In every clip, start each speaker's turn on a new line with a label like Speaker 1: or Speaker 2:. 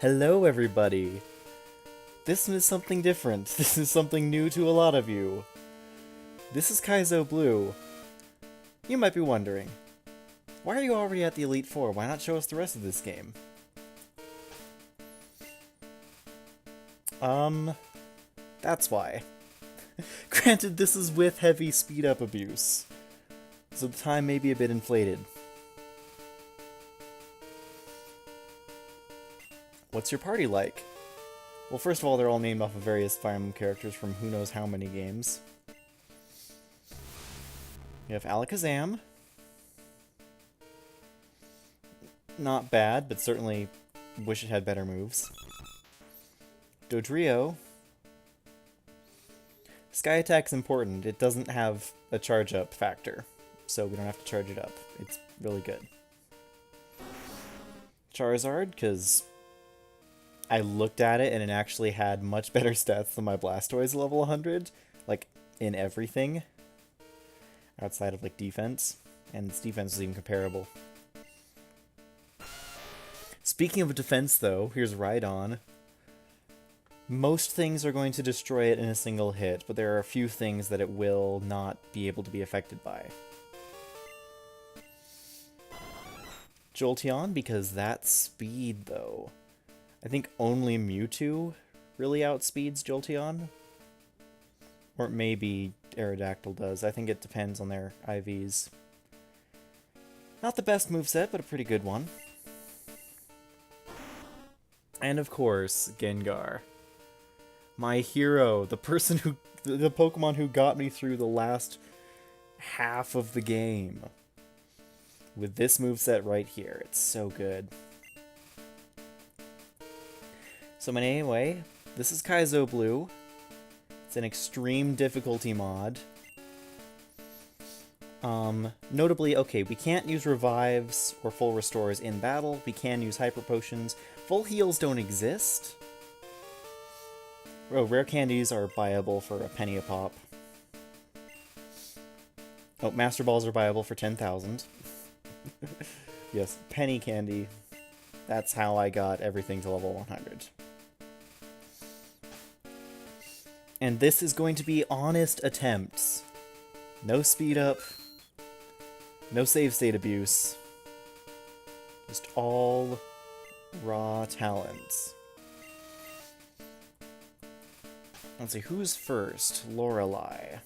Speaker 1: Hello, everybody! This is something different. This is something new to a lot of you. This is Kaizo Blue. You might be wondering, why are you already at the Elite Four? Why not show us the rest of this game? That's why. Granted, this is with heavy speed-up abuse, so the time may be a bit inflated. What's your party like? Well, first of all, they're all named off of various Fire Emblem characters from who knows how many games. You have Alakazam. Not bad, but certainly wish it had better moves. Dodrio. Sky Attack's important. It doesn't have a charge-up factor, so we don't have to charge it up. It's really good. Charizard, because I looked at it and it actually had much better stats than my Blastoise level 100, like, in everything. Outside of, like, defense. And its defense is even comparable. Speaking of defense, though, here's Rhydon. Most things are going to destroy it in a single hit, but there are a few things that it will not be able to be affected by. Jolteon, because that's speed, though. I think only Mewtwo really outspeeds Jolteon. Or maybe Aerodactyl does. I think it depends on their IVs. Not the best moveset, but a pretty good one. And of course, Gengar. My hero, the person who, the Pokemon who got me through the last half of the game. With this moveset right here, it's so good. So anyway, this is Kaizo Blue. It's an extreme difficulty mod. Notably, okay, we can't use revives or full restores in battle. We can use hyper potions. Full heals don't exist. Oh, rare candies are buyable for a penny a pop. Oh, Master Balls are buyable for 10,000. Yes, penny candy. That's how I got everything to level 100. And this is going to be honest attempts. No speed up. No save state abuse. Just all raw talents. Let's see, who's first? Lorelei.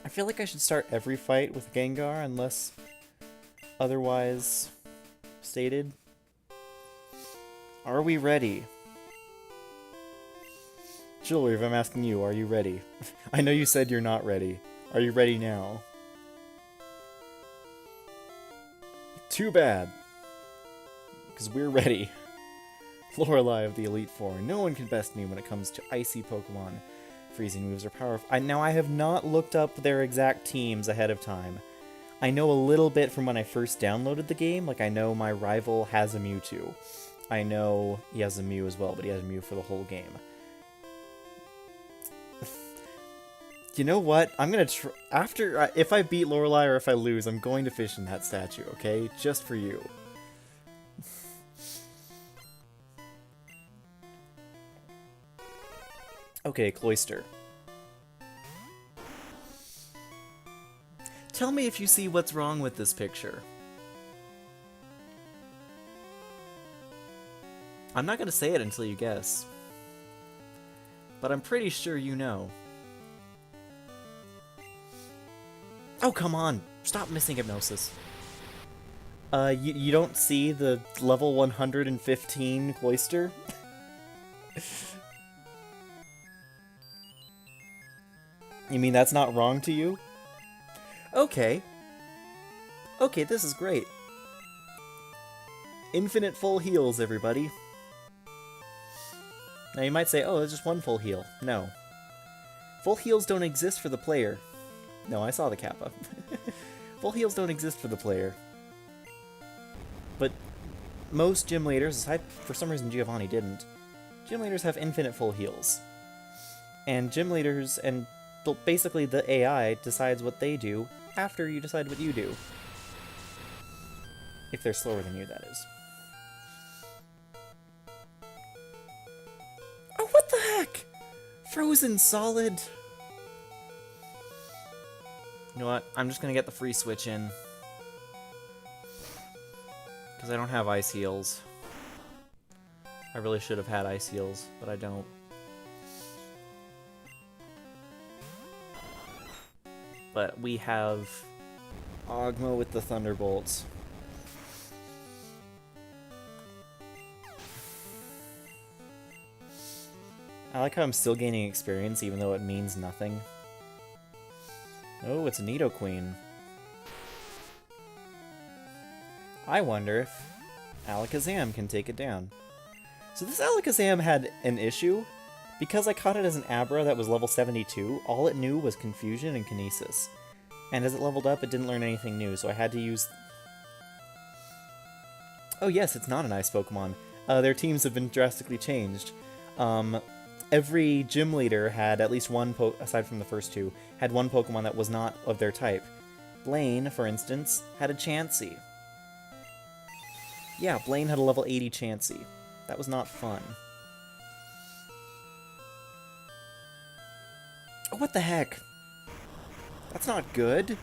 Speaker 1: I feel like I should start every fight with Gengar unless otherwise stated. Are we ready? Jewelry, I'm asking you, are you ready? I know you said you're not ready. Are you ready now? Too bad. Because we're ready. Lorelei of the Elite Four. No one can best me when it comes to icy Pokemon. Freezing moves are powerful. Now, I have not looked up their exact teams ahead of time. I know a little bit from when I first downloaded the game. Like, I know my rival has a Mewtwo. I know he has a Mew as well, but he has a Mew for the whole game. You know what? I'm gonna try... After... if I beat Lorelei or if I lose, I'm going to fish in that statue, okay? Just for you. Okay, Cloyster. Tell me if you see what's wrong with this picture. I'm not gonna say it until you guess. But I'm pretty sure you know. Oh, come on! Stop missing hypnosis. You don't see the level 115 Cloyster? You mean that's not wrong to you? Okay. Okay, this is great. Infinite full heals, everybody. Now you might say, oh, there's just one full heal. No. Full heals don't exist for the player. No, I saw the kappa. Full heals don't exist for the player. But most gym leaders, aside for some reason Giovanni didn't, gym leaders have infinite full heals. And gym leaders and basically the AI decides what they do after you decide what you do. If they're slower than you, that is. Oh, what the heck? Frozen solid. You know what? I'm just gonna get the free switch in. Because I don't have ice heals. I really should have had ice heals, but I don't. But we have Ogma with the Thunderbolts. I like how I'm still gaining experience even though it means nothing. Oh, it's a Nidoqueen. I wonder if Alakazam can take it down. So this Alakazam had an issue. Because I caught it as an Abra that was level 72, all it knew was Confusion and Kinesis. And as it leveled up, it didn't learn anything new, so I had to use... Oh yes, it's not an ice Pokemon. Their teams have been drastically changed. Every gym leader had at least one, aside from the first two, had one Pokemon that was not of their type. Blaine, for instance, had a Chansey. Yeah, Blaine had a level 80 Chansey. That was not fun. Oh, what the heck? That's not good.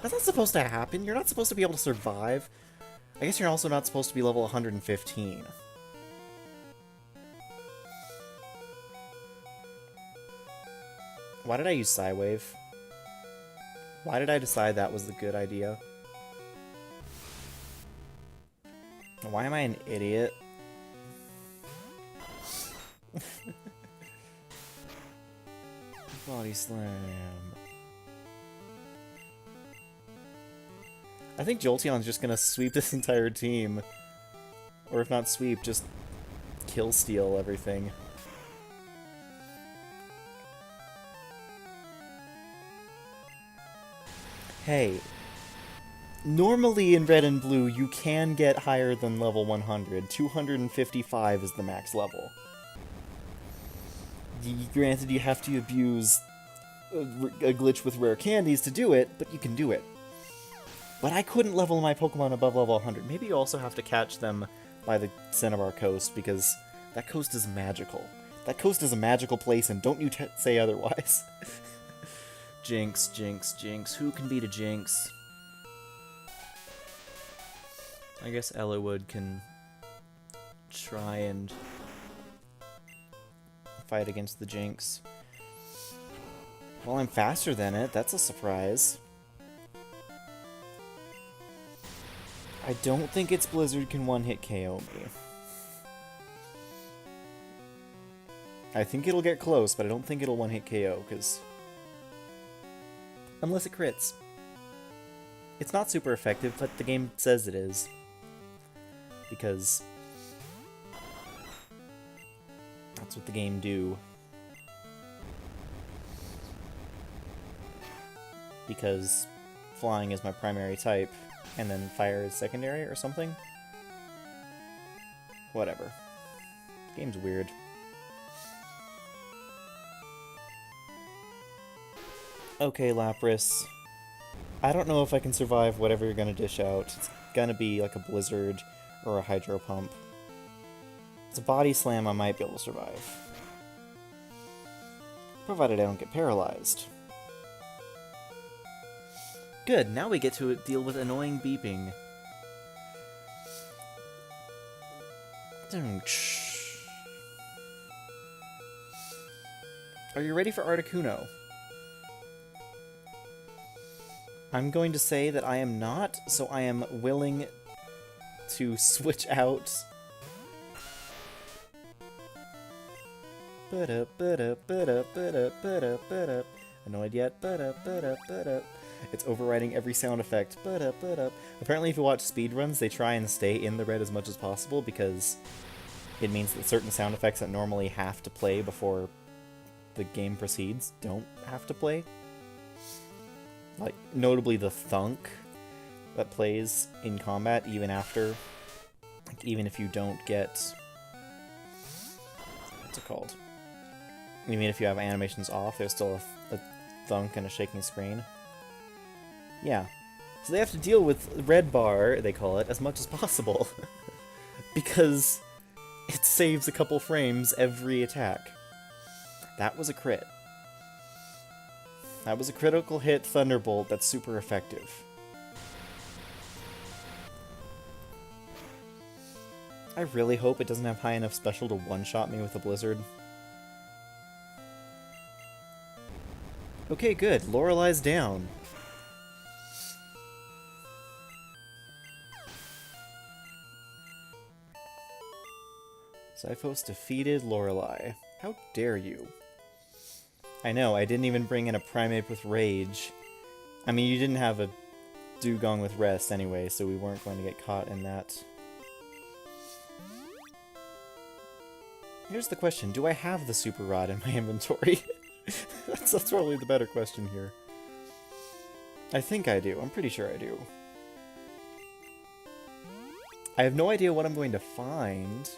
Speaker 1: That's not supposed to happen. You're not supposed to be able to survive. I guess you're also not supposed to be level 115. Why did I use Psywave? Why did I decide that was the good idea? Why am I an idiot? Body Slam. I think Jolteon's just gonna sweep this entire team. Or if not sweep, just kill steal everything. Hey. Normally in Red and Blue, you can get higher than level 100. 255 is the max level. Granted, you have to abuse a glitch with rare candies to do it, but you can do it. But I couldn't level my Pokemon above level 100. Maybe you also have to catch them by the Cinnabar Coast, because that coast is magical. That coast is a magical place, and don't you say otherwise. Jinx, Jinx, Jinx. Who can beat a Jinx? I guess Eliwood can try and fight against the Jinx. Well, I'm faster than it. That's a surprise. I don't think its Blizzard can one-hit KO me. I think it'll get close, but I don't think it'll one-hit KO, because... Unless it crits. It's not super effective, but the game says it is. Because... that's what the game do. Because flying is my primary type, and then fire is secondary or something? Whatever. Game's weird. Okay, Lapras. I don't know if I can survive whatever you're gonna dish out. It's gonna be like a Blizzard or a Hydro Pump. If it's a Body Slam, I might be able to survive. Provided I don't get paralyzed. Good, now we get to deal with annoying beeping. Are you ready for Articuno? I'm going to say that I am not, so I am willing to switch out. Annoyed yet? It's overriding every sound effect. Apparently if you watch speedruns, they try and stay in the red as much as possible because it means that certain sound effects that normally have to play before the game proceeds don't have to play. Like, notably the thunk that plays in combat even after, like, even if you don't get, what's it called? Even if you have animations off, there's still a thunk and a shaking screen. Yeah. So they have to deal with red bar, they call it, as much as possible. Because it saves a couple frames every attack. That was a crit. That was a critical hit Thunderbolt that's super effective. I really hope it doesn't have high enough special to one-shot me with a blizzard. Okay, good. Lorelai's down. Zyphos defeated Lorelei. How dare you? I know, I didn't even bring in a Primate with Rage. I mean, you didn't have a Dugong with Rest anyway, so we weren't going to get caught in that. Here's the question, do I have the Super Rod in my inventory? that's probably the better question here. I think I do, I'm pretty sure I do. I have no idea what I'm going to find.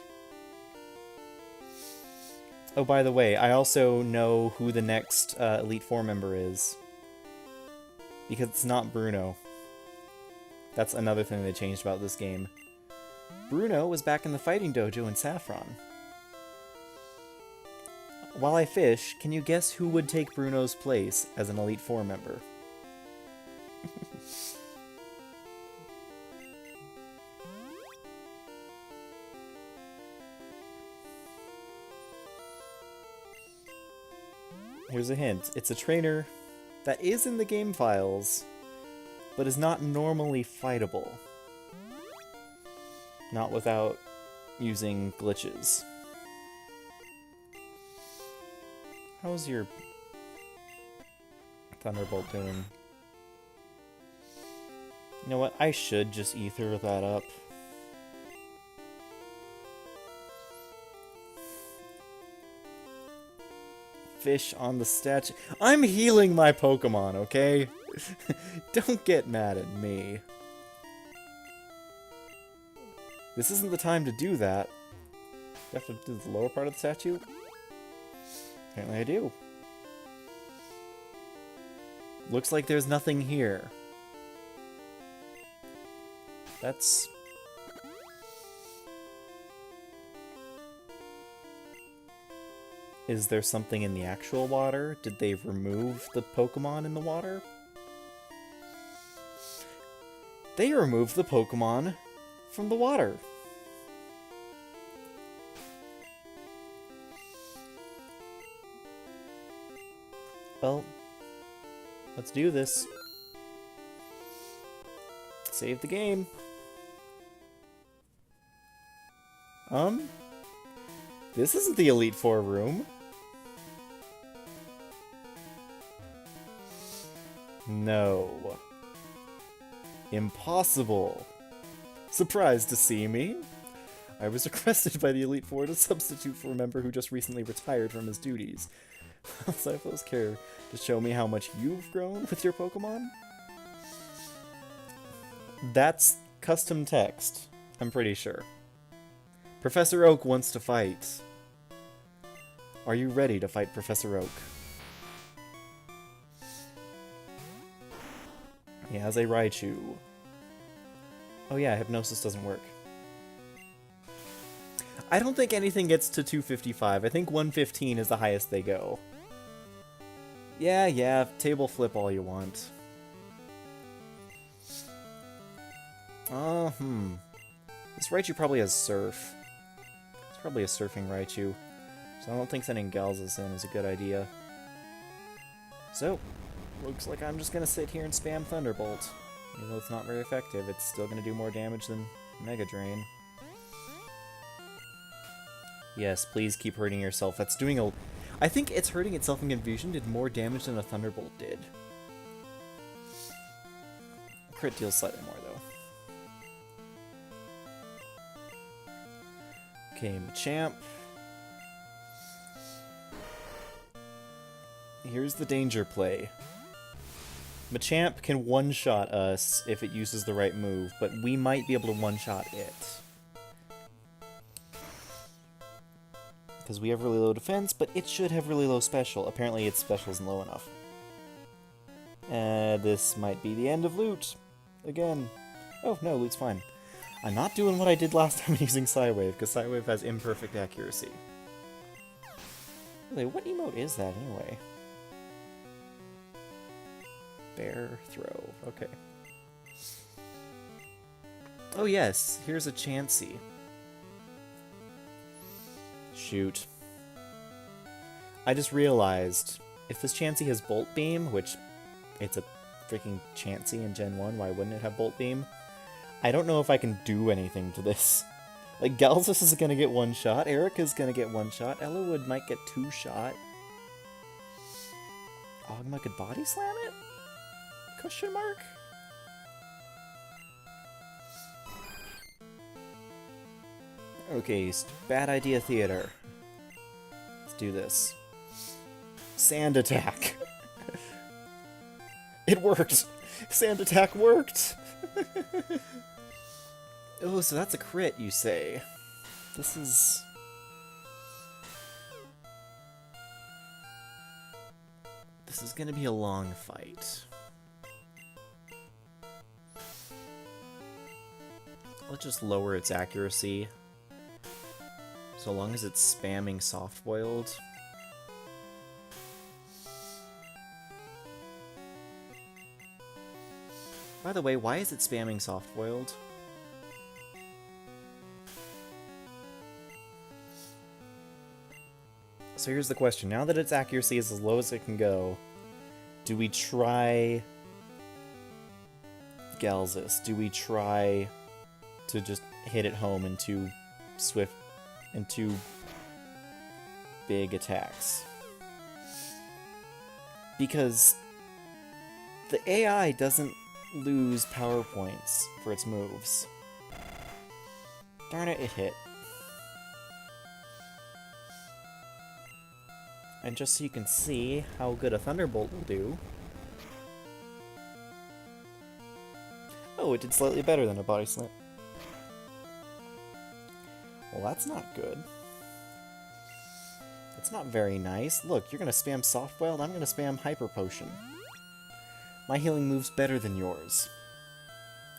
Speaker 1: Oh, by the way, I also know who the next Elite Four member is. Because it's not Bruno. That's another thing they changed about this game. Bruno was back in the fighting dojo in Saffron. While I fish, can you guess who would take Bruno's place as an Elite Four member? Here's a hint. It's a trainer that is in the game files, but is not normally fightable. Not without using glitches. How's your Thunderbolt doing? You know what? I should just ether that up. Fish on the statue. I'm healing my Pokemon, okay? Don't get mad at me. This isn't the time to do that. Do I have to do the lower part of the statue? Apparently I do. Looks like there's nothing here. That's... Is there something in the actual water? Did they remove the Pokemon in the water? They removed the Pokemon from the water. Well, let's do this. Save the game. This isn't the Elite Four room. No. Impossible. Surprised to see me? I was requested by the Elite Four to substitute for a member who just recently retired from his duties. Zyphos care to show me how much you've grown with your Pokemon? That's custom text, I'm pretty sure. Professor Oak wants to fight. Are you ready to fight Professor Oak? He has a Raichu. Oh yeah, Hypnosis doesn't work. I don't think anything gets to 255. I think 115 is the highest they go. Yeah, table flip all you want. This Raichu probably has Surf. It's probably a surfing Raichu. So I don't think sending Galzas in is a good idea. So, looks like I'm just gonna sit here and spam Thunderbolt. Even though it's not very effective, it's still gonna do more damage than Mega Drain. Yes, please keep hurting yourself. That's doing a... I think it's hurting itself in Confusion did more damage than a Thunderbolt did. Crit deals slightly more, though. Okay, Machamp. Here's the danger play. Machamp can one-shot us if it uses the right move, but we might be able to one-shot it. Because we have really low defense, but it should have really low special. Apparently its special isn't low enough. This might be the end of loot. again. Oh, no, loot's fine. I'm not doing what I did last time using Psywave, because Psywave has imperfect accuracy. Really, what emote is that, anyway? Bear throw. Okay. Oh, yes. Here's a Chansey. Shoot. I just realized, if this Chansey has Bolt Beam, which it's a freaking Chansey in Gen 1, why wouldn't it have Bolt Beam? I don't know if I can do anything to this. Like, Galzus is gonna get one shot, Erica's gonna get one shot, Ellawood might get 2 shot. Ogma could body slam it? Question mark? Okay, bad idea theater. Let's do this. Sand attack. It worked! Sand attack worked! Oh, so that's a crit, you say? This is... This is gonna be a long fight. Let's just lower its accuracy. So long as it's spamming soft-boiled. By the way, why is it spamming soft-boiled? So here's the question. Now that its accuracy is as low as it can go, do we try Galzus? Do we try to just hit it home into big attacks? Because the AI doesn't lose power points for its moves. Darn it, it hit. And just so you can see how good a Thunderbolt will do... Oh, it did slightly better than a Body Slam. Well, that's not good. It's not very nice. Look, you're gonna spam Soft Boiled, I'm gonna spam Hyper Potion. My healing move's better than yours.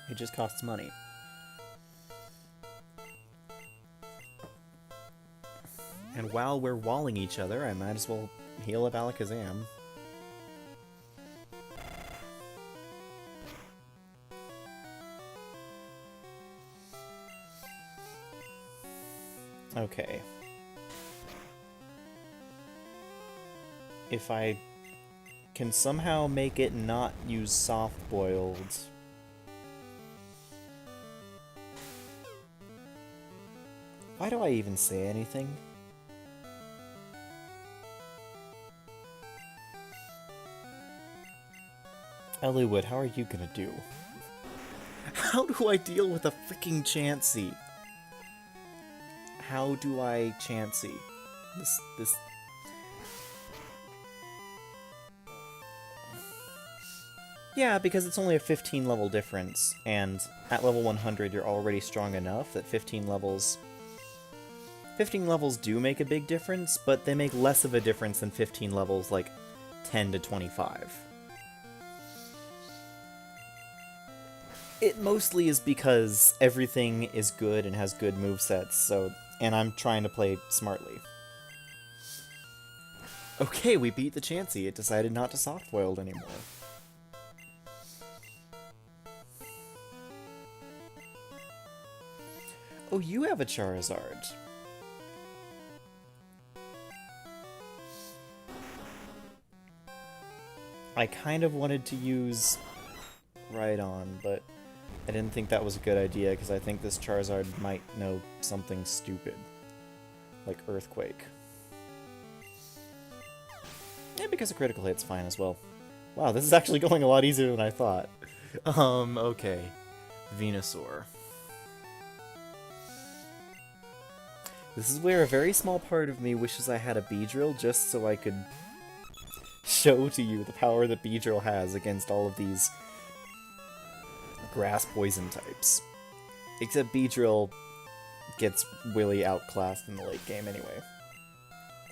Speaker 1: It just costs money. And while we're walling each other, I might as well heal up Alakazam. Okay. If I can somehow make it not use soft-boiled... Why do I even say anything? Eliwood, how are you gonna do? How do I deal with a freaking Chansey? How do I Chansey? This... Yeah, because it's only a 15 level difference, and at level 100 you're already strong enough that 15 levels do make a big difference, but they make less of a difference than 15 levels like 10 to 25. It mostly is because everything is good and has good movesets, so... And I'm trying to play smartly. Okay, we beat the Chansey. It decided not to soft-boiled anymore. Oh, you have a Charizard. I kind of wanted to use Rhydon, but I didn't think that was a good idea, because I think this Charizard might know something stupid. Like Earthquake. Yeah, because a critical hit's fine as well. Wow, this is actually going a lot easier than I thought. Okay. Venusaur. This is where a very small part of me wishes I had a Beedrill, just so I could show to you the power that Beedrill has against all of these grass poison types. Except Beedrill gets really outclassed in the late game anyway.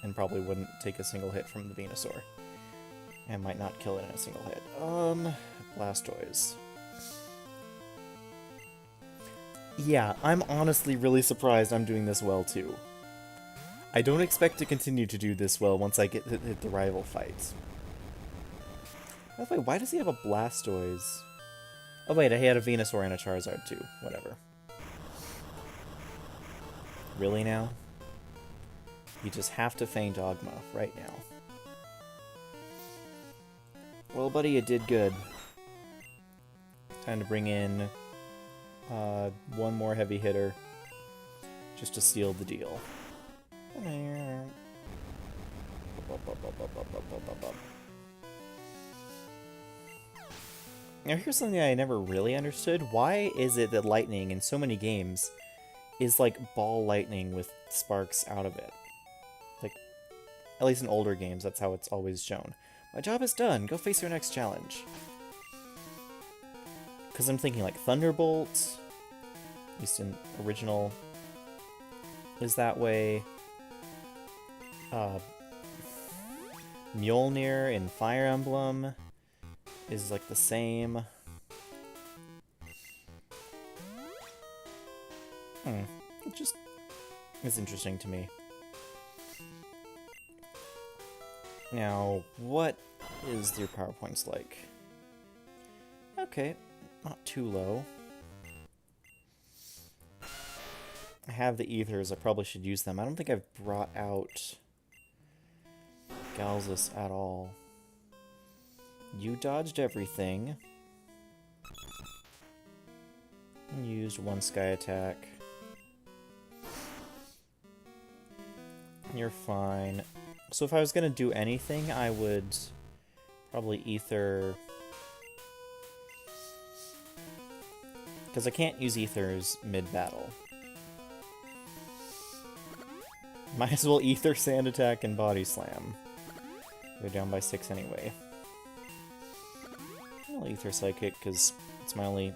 Speaker 1: And probably wouldn't take a single hit from the Venusaur. And might not kill it in a single hit. Blastoise. Yeah, I'm honestly really surprised I'm doing this well, too. I don't expect to continue to do this well once I hit the rival fights. By the way, why does he have a Blastoise? Oh wait, he had a Venusaur and a Charizard too. Whatever. Really now? You just have to feign Dogma right now. Well, buddy, you did good. Time to bring in one more heavy hitter just to seal the deal. Now here's something I never really understood. Why is it that lightning in so many games is like ball lightning with sparks out of it? Like, at least in older games, that's how it's always shown. My job is done. Go face your next challenge. Because I'm thinking like Thunderbolt, at least in original, is that way. Mjolnir in Fire Emblem is like the same. It just is interesting to me. Now, what is your PowerPoints like? Okay, not too low. I have the ethers, I probably should use them. I don't think I've brought out Galzus at all. You dodged everything. Used one sky attack. You're fine. So if I was gonna do anything, I would probably ether... because I can't use ethers mid-battle. Might as well ether Sand Attack and Body Slam. They're down by 6 anyway. I'll ether Psychic because it's my only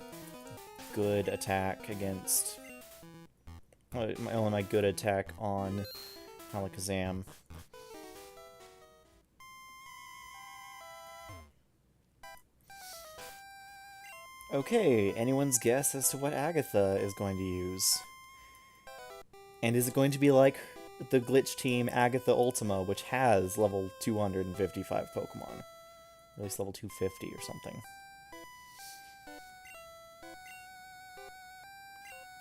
Speaker 1: good attack against... only my good attack on Alakazam. Okay, anyone's guess as to what Agatha is going to use? And is it going to be like the Glitch Team Agatha Ultima, which has level 255 Pokemon? Or at least level 250 or something.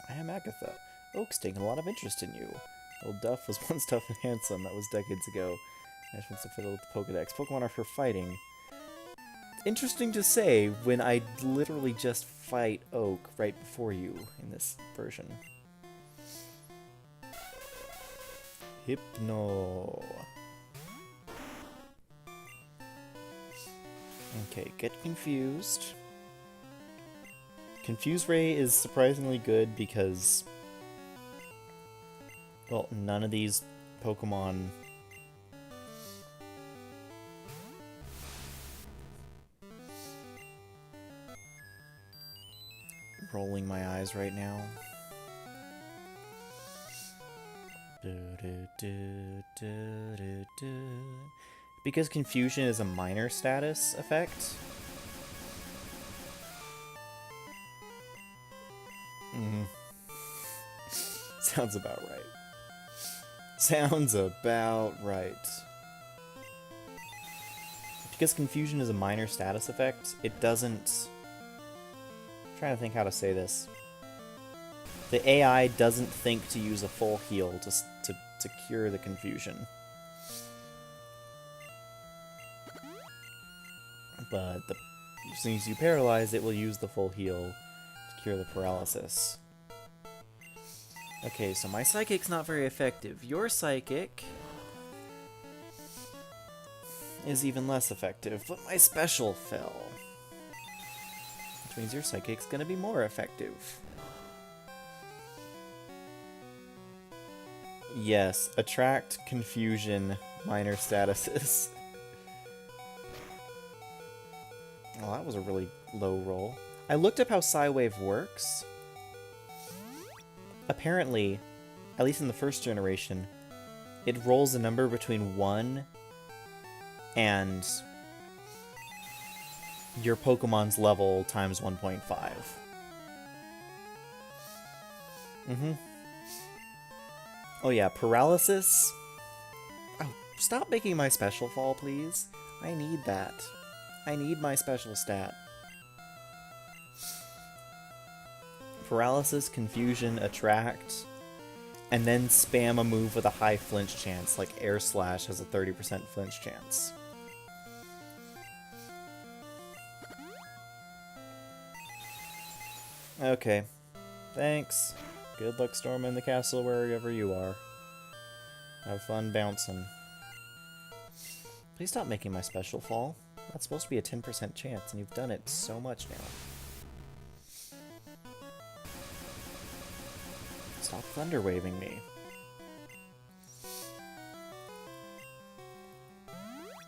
Speaker 1: I am Agatha. Oak's taking a lot of interest in you. Old Duff was once tough and handsome, that was decades ago. I just wants to fiddle with the Pokedex. Pokemon are for fighting. It's interesting to say when I literally just fight Oak right before you in this version. Hypno. Okay, get confused. Confuse Ray is surprisingly good because, well, none of these Pokemon rolling my eyes right now. Because confusion is a minor status effect. Sounds about right. Sounds about right. Because confusion is a minor status effect, it doesn't... I'm trying to think how to say this. The AI doesn't think to use a full heal to cure the confusion. But as soon as you paralyze, it will use the full heal to cure the paralysis. Okay, so my Psychic's not very effective. Your Psychic is even less effective, but my Special fell. Which means your Psychic's gonna be more effective. Yes, attract, confusion, minor statuses. Oh, that was a really low roll. I looked up how Psywave works. Apparently, at least in the first generation, it rolls a number between 1 and your Pokemon's level times 1.5. Mm-hmm. Oh yeah, paralysis? Oh, stop making my special fall, please. I need that. I need my special stat. Paralysis, confusion, attract, and then spam a move with a high flinch chance, like Air Slash has a 30% flinch chance. Okay. Thanks. Good luck storming the castle wherever you are. Have fun bouncing. Please stop making my special fall. That's supposed to be a 10% chance, and you've done it so much now. Stop thunder waving me.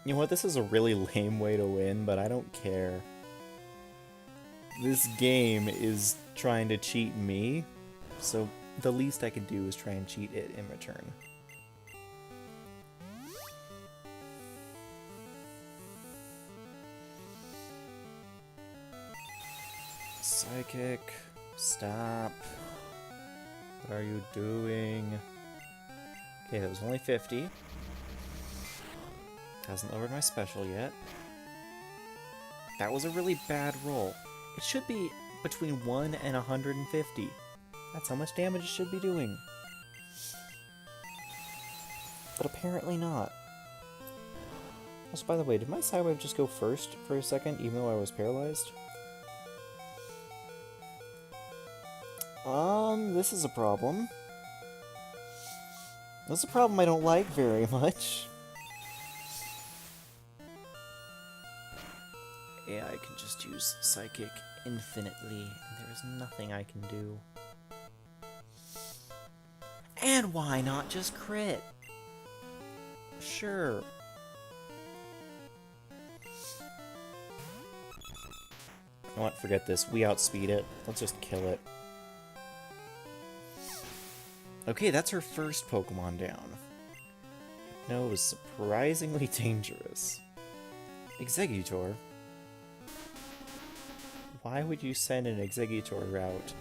Speaker 1: You know what, this is a really lame way to win, but I don't care. This game is trying to cheat me, so the least I can do is try and cheat it in return. Psychic, stop. What are you doing? Okay, that was only 50. Hasn't lowered my special yet. That was a really bad roll. It should be between 1 and 150. That's how much damage it should be doing. But apparently not. Also, by the way, did my Psywave just go first for a second, even though I was paralyzed? This is a problem. This is a problem I don't like very much. AI can just use Psychic infinitely, and there is nothing I can do. And why not just crit? Sure. You know what? Forget this. We outspeed it. Let's just kill it. Okay, that's her first Pokemon down. No, it was surprisingly dangerous. Exeggutor? Why would you send an Exeggutor route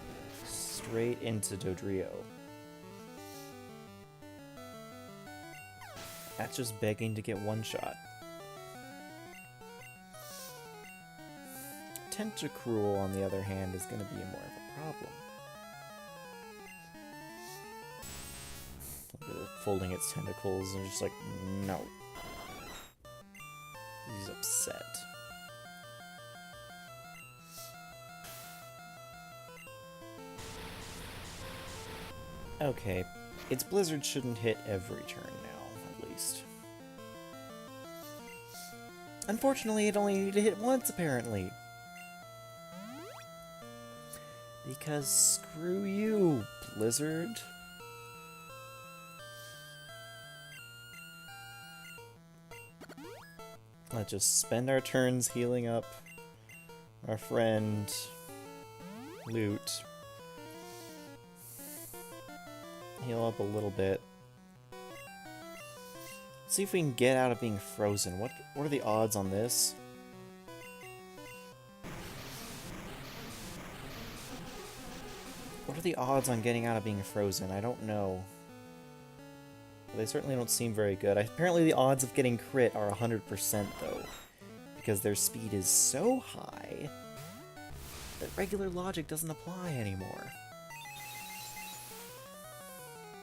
Speaker 1: straight into Dodrio? That's just begging to get one-shot. Tentacruel, on the other hand, is going to be more of a problem. Look at it folding its tentacles and just like, no. He's upset. Okay, its Blizzard shouldn't hit every turn now, at least. Unfortunately, it only needed to hit once, apparently. Because screw you, Blizzard. Let's just spend our turns healing up our friend Loot. Heal up a little bit. See if we can get out of being frozen. What are the odds on this? What are the odds on getting out of being frozen? I don't know. But they certainly don't seem very good. Apparently the odds of getting crit are 100% though. Because their speed is so high that regular logic doesn't apply anymore.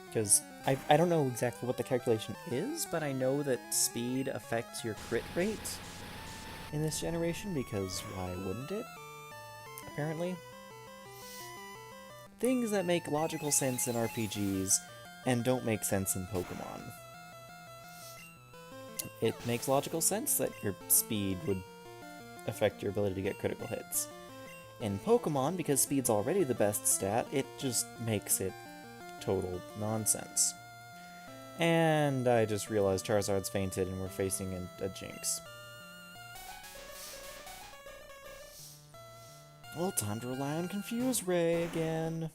Speaker 1: Because I don't know exactly what the calculation is, but I know that speed affects your crit rate in this generation, because why wouldn't it? Apparently. Things that make logical sense in RPGs and don't make sense in Pokemon. It makes logical sense that your speed would affect your ability to get critical hits. In Pokemon, because speed's already the best stat, it just makes it total nonsense. And I just realized Charizard's fainted and we're facing a Jinx. Well, time to rely on Confuse Ray again.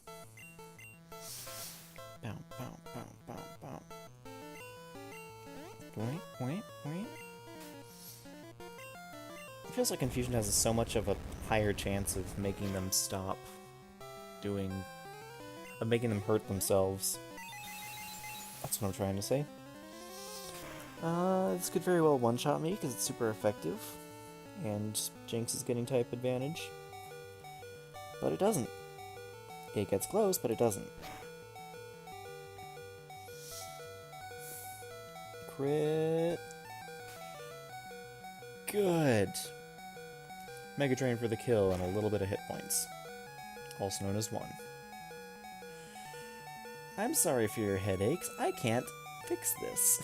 Speaker 1: Bow, bow, bow, bow, bow. Wait, wait, wait. It feels like Confusion has so much of a higher chance of making them stop doing... of making them hurt themselves. That's what I'm trying to say. This could very well one-shot me because it's super effective. And Jinx is getting type advantage. But it doesn't. It gets close, but it doesn't. Crit. Good. Mega Drain for the kill and a little bit of hit points. Also known as 1. I'm sorry for your headaches. I can't fix this.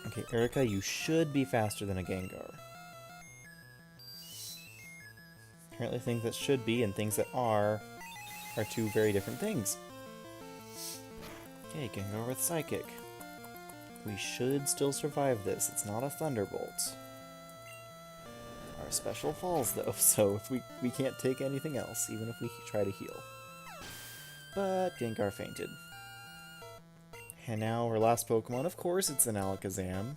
Speaker 1: Okay, Erika, you should be faster than a Gengar. Apparently things that should be and things that are two very different things. Okay, Gengar with Psychic. We should still survive this. It's not a Thunderbolt. Our special falls, though, so if we can't take anything else, even if we try to heal. But Gengar fainted. And now our last Pokemon, of course, it's an Alakazam.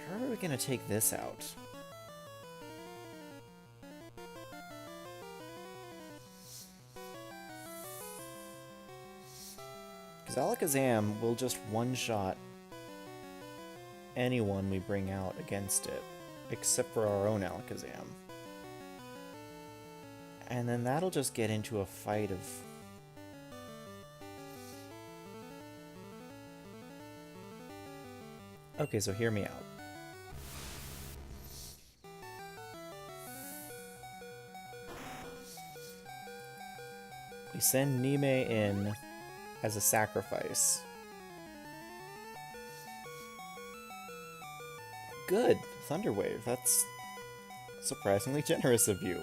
Speaker 1: How are we going to take this out? Because Alakazam will just one-shot anyone we bring out against it, except for our own Alakazam. And then that'll just get into a fight of... Okay, so hear me out. We send Nime in as a sacrifice. Good! Thunder Wave, that's surprisingly generous of you.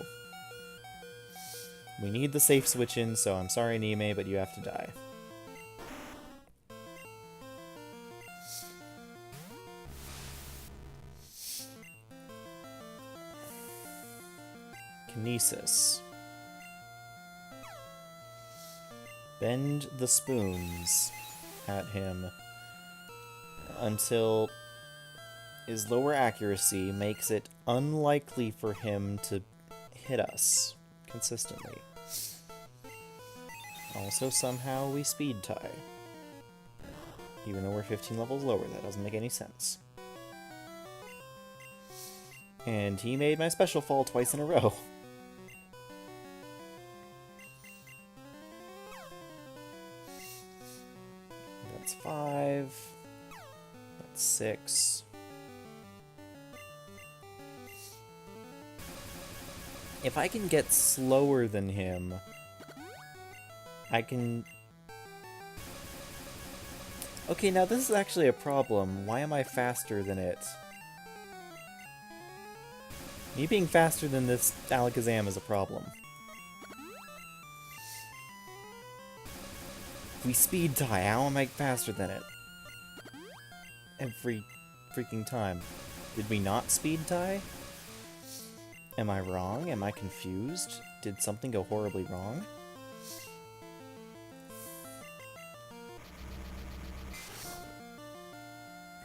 Speaker 1: We need the safe switch in, so I'm sorry, Nime, but you have to die. Kinesis. Bend the spoons at him until his lower accuracy makes it unlikely for him to hit us consistently. Also, somehow we speed tie. Even though we're 15 levels lower, that doesn't make any sense. And he made my special fall twice in a row. That's 5. That's 6. If I can get slower than him, I can... Okay, now this is actually a problem. Why am I faster than it? Me being faster than this Alakazam is a problem. We speed tie, how am I faster than it? Every freaking time. Did we not speed tie? Am I wrong? Am I confused? Did something go horribly wrong?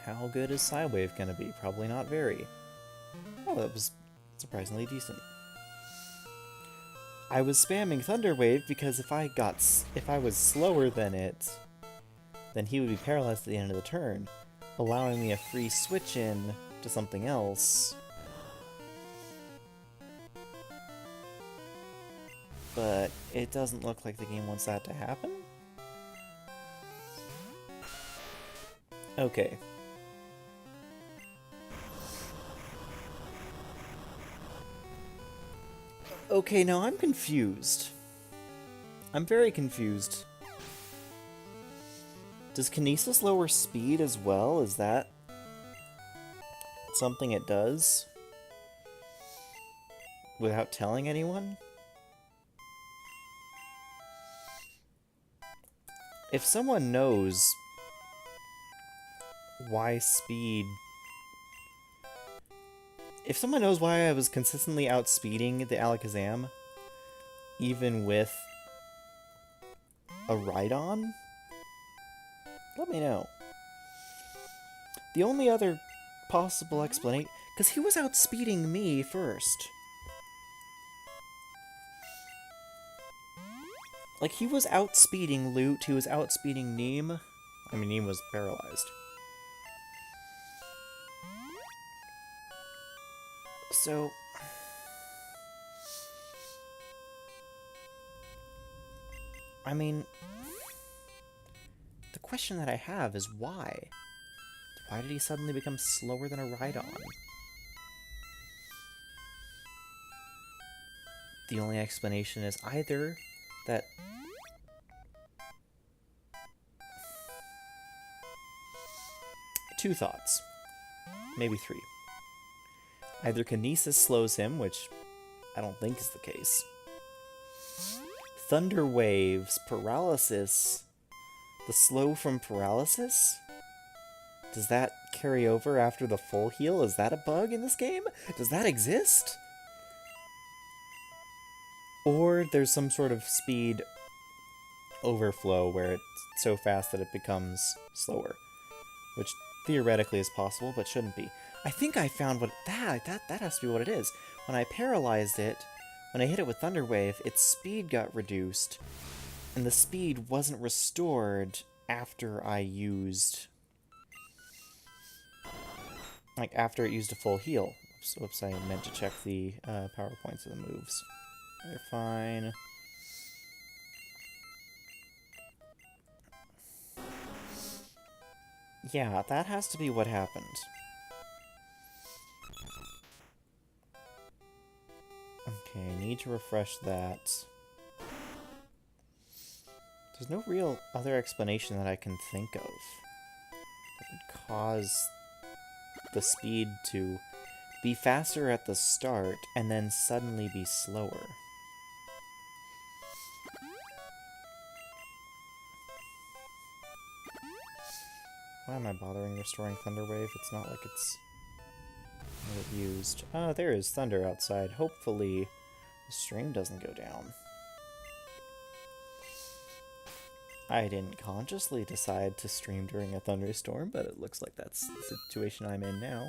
Speaker 1: How good is Psywave gonna be? Probably not very. Oh, that was surprisingly decent. I was spamming Thunder Wave because if I was slower than it, then he would be paralyzed at the end of the turn, allowing me a free switch in to something else. But it doesn't look like the game wants that to happen. Okay. Okay, now I'm confused. I'm very confused. Does Kinesis lower speed as well? Is that something it does? Without telling anyone? If someone knows why speed... If someone knows why I was consistently outspeeding the Alakazam, even with a Rhydon, let me know. The only other possible explanation... Because he was outspeeding me first. Like, he was outspeeding Lute, he was outspeeding Neem. I mean, Neem was paralyzed. So... I mean... The question that I have is why? Why did he suddenly become slower than a Rhydon? The only explanation is either that... Two thoughts. Maybe three. Either Kinesis slows him, which I don't think is the case. Thunder Waves, Paralysis... The slow from Paralysis? Does that carry over after the full heal? Is that a bug in this game? Does that exist? Or there's some sort of speed overflow where it's so fast that it becomes slower. Which theoretically is possible, but shouldn't be. I think I found what... That has to be what it is. When I paralyzed it, when I hit it with Thunder Wave, its speed got reduced, and the speed wasn't restored after I used... Like, after it used a full heal. Whoops, I meant to check the power points of the moves. They're fine. Yeah, that has to be what happened. Okay, I need to refresh that. There's no real other explanation that I can think of that would cause the speed to be faster at the start and then suddenly be slower. Why am I bothering restoring Thunder Wave? It's not like it's used. Oh, there is thunder outside. Hopefully the stream doesn't go down. I didn't consciously decide to stream during a thunderstorm, but it looks like that's the situation I'm in now.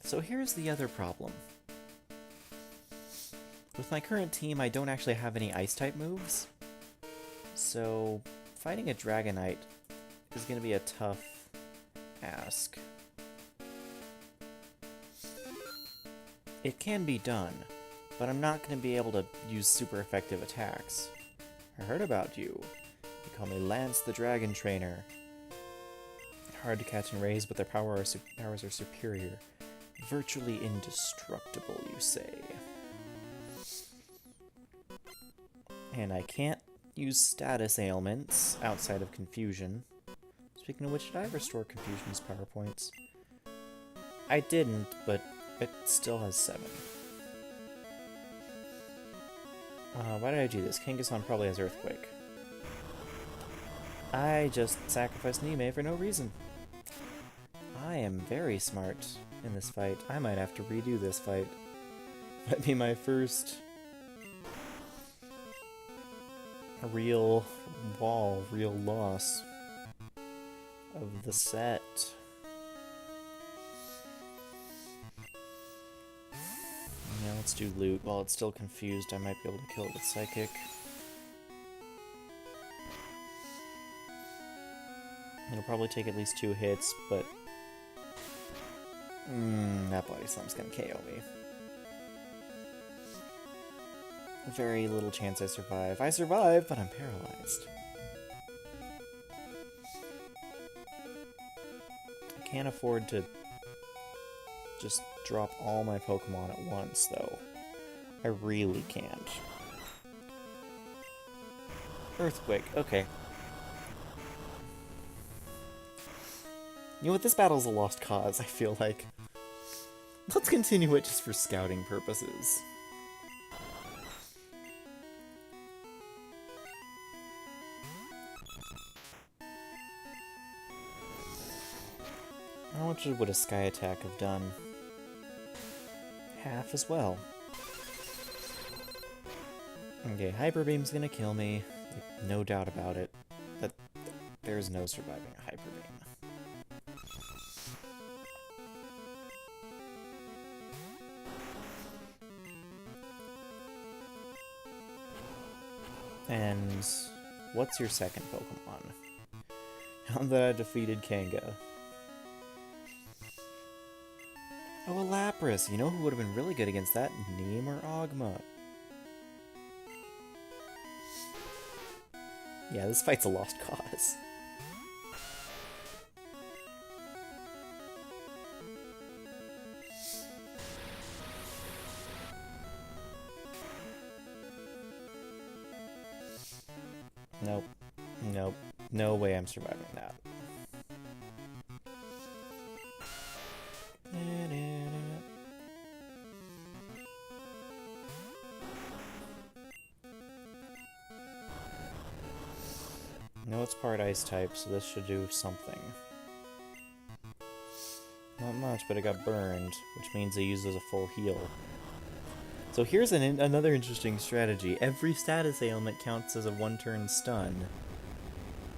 Speaker 1: So here's the other problem. With my current team, I don't actually have any Ice-type moves, so fighting a Dragonite is going to be a tough ask. It can be done, but I'm not going to be able to use super effective attacks. I heard about you. You call me Lance the Dragon Trainer. Hard to catch and raise, but their powers are superior. Virtually indestructible, you say. And I can't use status ailments outside of Confusion. Speaking of which, did I restore Confusion's power points? I didn't, but it still has 7. Why did I do this? Kangaskhan probably has Earthquake. I just sacrificed Nime for no reason. I am very smart in this fight. I might have to redo this fight. Might be my first real loss of the set. Yeah, let's do loot. While it's still confused, I might be able to kill it with Psychic. It'll probably take at least 2 hits, but... that Body Slam's gonna KO me. Very little chance I survive. I survive, but I'm paralyzed. I can't afford to just drop all my Pokemon at once, though. I really can't. Earthquake, okay. You know what, this battle's a lost cause, I feel like. Let's continue it just for scouting purposes. How much would a Sky Attack have done? Half as well. Okay, Hyper Beam's gonna kill me. Like, no doubt about it. But there's no surviving a Hyper Beam. And what's your second Pokemon? Now that I defeated Kanga. Oh, a Lapras! You know who would have been really good against that? Neem or Ogma. Yeah, this fight's a lost cause. Nope. Nope. No way I'm surviving that. No, it's part ice type, so this should do something. Not much, but it got burned, which means it uses a full heal. So here's another interesting strategy. Every status ailment counts as a one-turn stun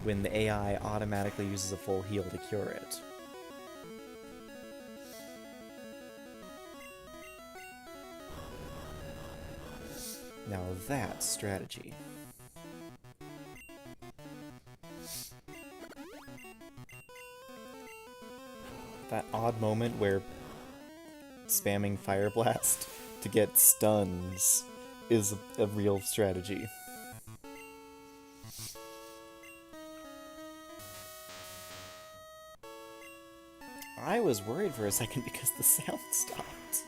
Speaker 1: when the AI automatically uses a full heal to cure it. Now that's strategy. That odd moment where spamming Fire Blast to get stuns is a real strategy. I was worried for a second because the sound stopped.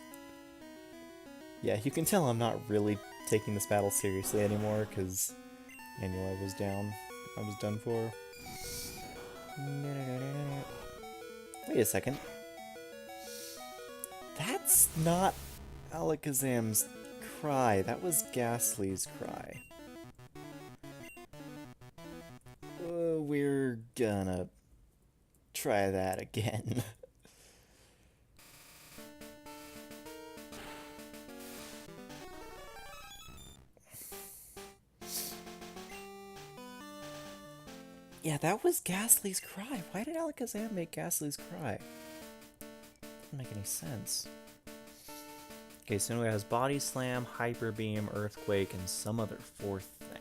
Speaker 1: Yeah, you can tell I'm not really taking this battle seriously anymore because I knew I was down. I was done for. Wait a second. That's not Alakazam's cry. That was Ghastly's cry. We're gonna try that again. Yeah, that was Ghastly's cry. Why did Alakazam make Ghastly's cry? Doesn't make any sense. Okay, so anyway, it has Body Slam, Hyper Beam, Earthquake, and some other fourth thing.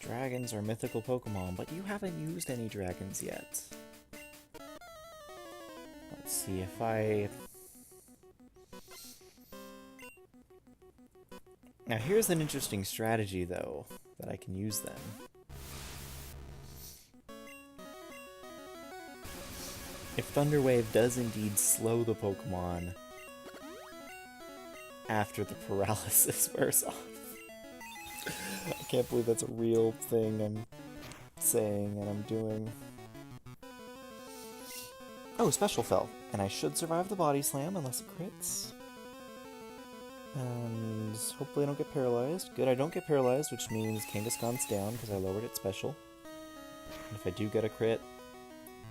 Speaker 1: Dragons are mythical Pokemon, but you haven't used any dragons yet. Let's see if I... Now here's an interesting strategy, though, that I can use then. If Thunder Wave does indeed slow the Pokemon after the paralysis wears off. I can't believe that's a real thing I'm saying and I'm doing. Oh, Special Fell. And I should survive the Body Slam unless it crits. And hopefully I don't get paralyzed. Good, I don't get paralyzed, which means Kangaskhan's down because I lowered its special. And if I do get a crit,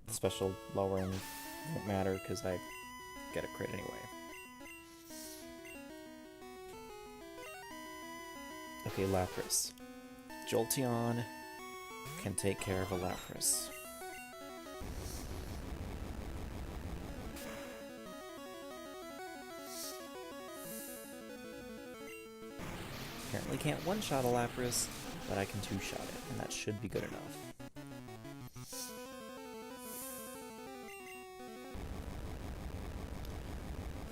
Speaker 1: the special lowering won't matter because I get a crit anyway. Okay, Lapras. Jolteon can take care of a Lapras. Apparently can't one-shot a Lapras, but I can two-shot it, and that should be good enough.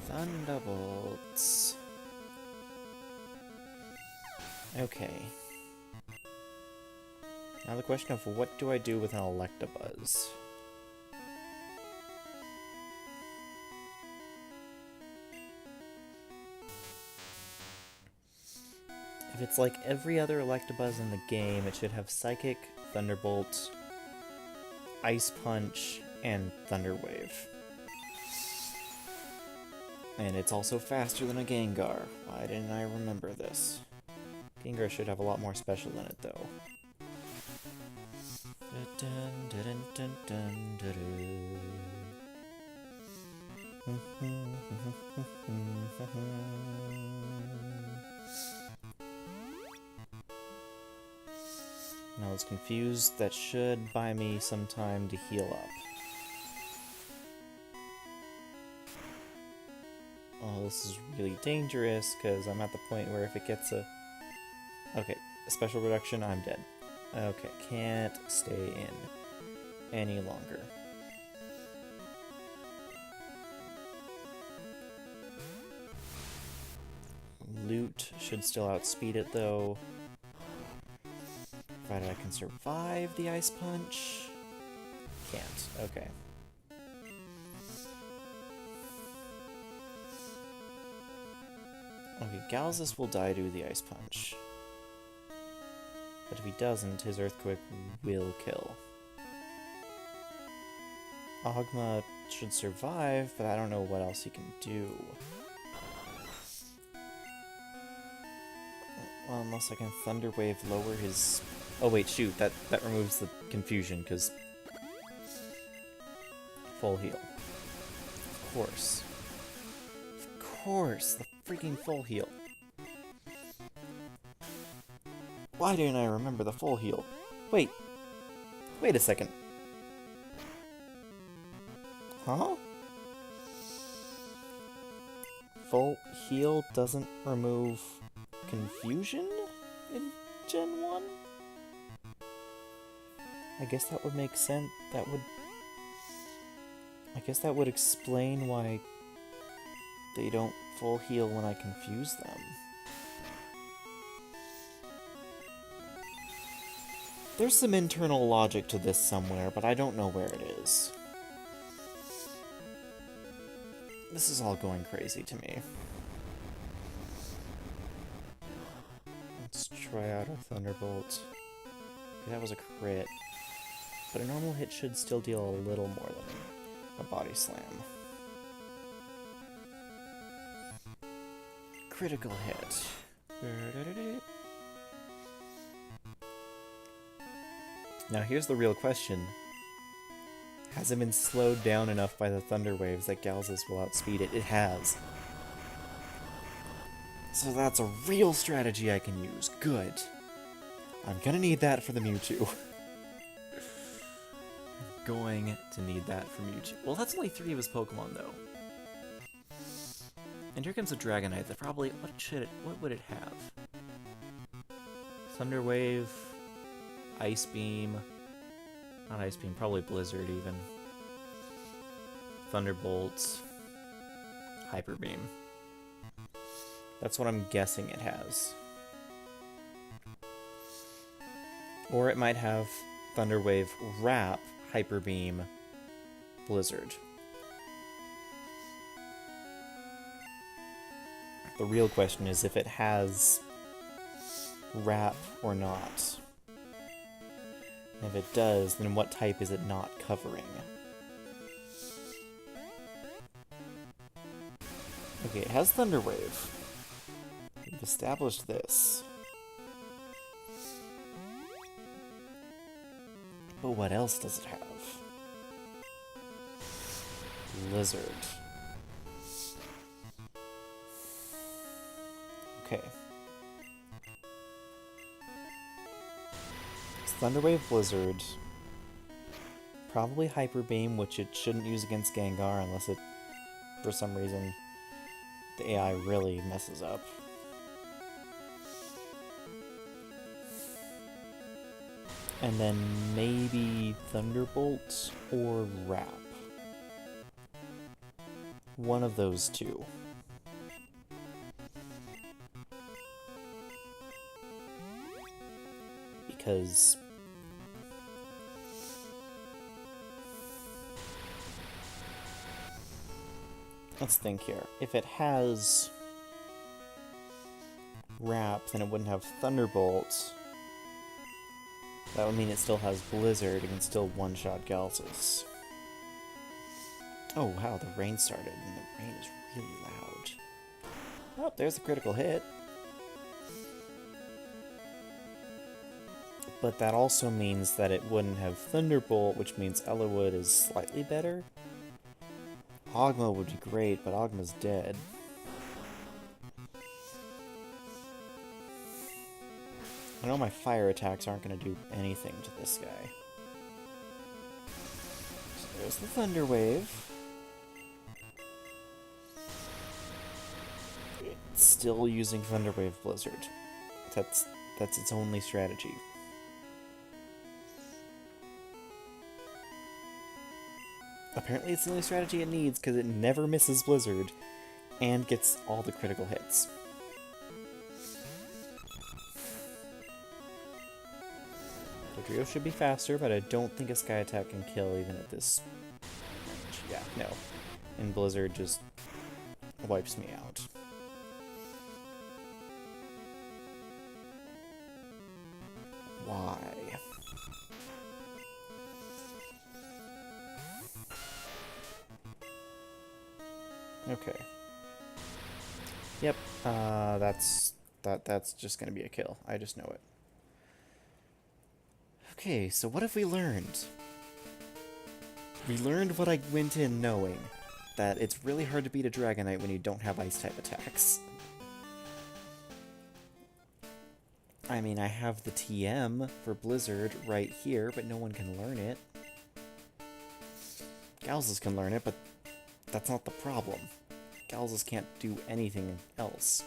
Speaker 1: Thunderbolts. Okay. Now the question of what do I do with an Electabuzz? If it's like every other Electabuzz in the game, it should have Psychic, Thunderbolt, Ice Punch, and Thunder Wave. And it's also faster than a Gengar. Why didn't I remember this? Gengar should have a lot more special in it, though. Now it's confused. That should buy me some time to heal up. Oh, this is really dangerous, because I'm at the point where if it gets a... Okay, a special reduction, I'm dead. Okay, can't stay in any longer. Loot should still outspeed it, though. Provided I can survive the Ice Punch. Can't. Okay. Okay, Galzus will die to the Ice Punch. But if he doesn't, his Earthquake will kill. Ogma should survive, but I don't know what else he can do. Well, unless I can Thunder Wave lower his... Oh wait, shoot, that removes the confusion, because... Full heal. Of course. Of course, the freaking full heal. Why didn't I remember the full heal? Wait. Wait a second. Huh? Full heal doesn't remove confusion in Gen 1? I guess that would make sense. I guess that would explain why they don't full heal when I confuse them. There's some internal logic to this somewhere, but I don't know where it is. This is all going crazy to me. Let's try out a Thunderbolt. Okay, that was a crit. But a normal hit should still deal a little more than a Body Slam. Critical hit. Now here's the real question. Has it been slowed down enough by the Thunder Waves that Galzus will outspeed it? It has. So that's a real strategy I can use. Good. I'm gonna need that for the Mewtwo. I'm going to need that for Mewtwo. Well, that's only 3 of his Pokemon, though. And here comes a Dragonite that probably... What would it have? Thunder Wave... Ice Beam... Not Ice Beam, probably Blizzard, even. Thunderbolt... Hyper Beam. That's what I'm guessing it has. Or it might have Thunder Wave, Wrap, Hyper Beam, Blizzard. The real question is if it has Wrap or not. And if it does, then what type is it not covering? Okay, it has Thunder Wave. We've established this. But what else does it have? Blizzard. Okay. It's Thunder Wave, Blizzard. Probably Hyper Beam, which it shouldn't use against Gengar unless it, for some reason, the AI really messes up. And then maybe Thunderbolt or Wrap. One of those two. Because... let's think here. If it has Wrap, then it wouldn't have Thunderbolt. That would mean it still has Blizzard and can still one-shot Galzus. Oh wow, the rain started, and the rain is really loud. Oh, there's the critical hit. But that also means that it wouldn't have Thunderbolt, which means Elowood is slightly better. Ogma would be great, but Ogma's dead. I know my fire attacks aren't going to do anything to this guy. So there's the Thunder Wave. It's still using Thunder Wave Blizzard. That's its only strategy. Apparently it's the only strategy it needs because it never misses Blizzard and gets all the critical hits. Dodrio should be faster, but I don't think a Sky Attack can kill even at this range. Yeah, no. And Blizzard just wipes me out. Why? Okay. Yep, that's just gonna be a kill. I just know it. Okay, so what have we learned? We learned what I went in knowing. That it's really hard to beat a Dragonite when you don't have Ice-type attacks. I mean, I have the TM for Blizzard right here, but no one can learn it. Galzes can learn it, but that's not the problem. Galzes can't do anything else.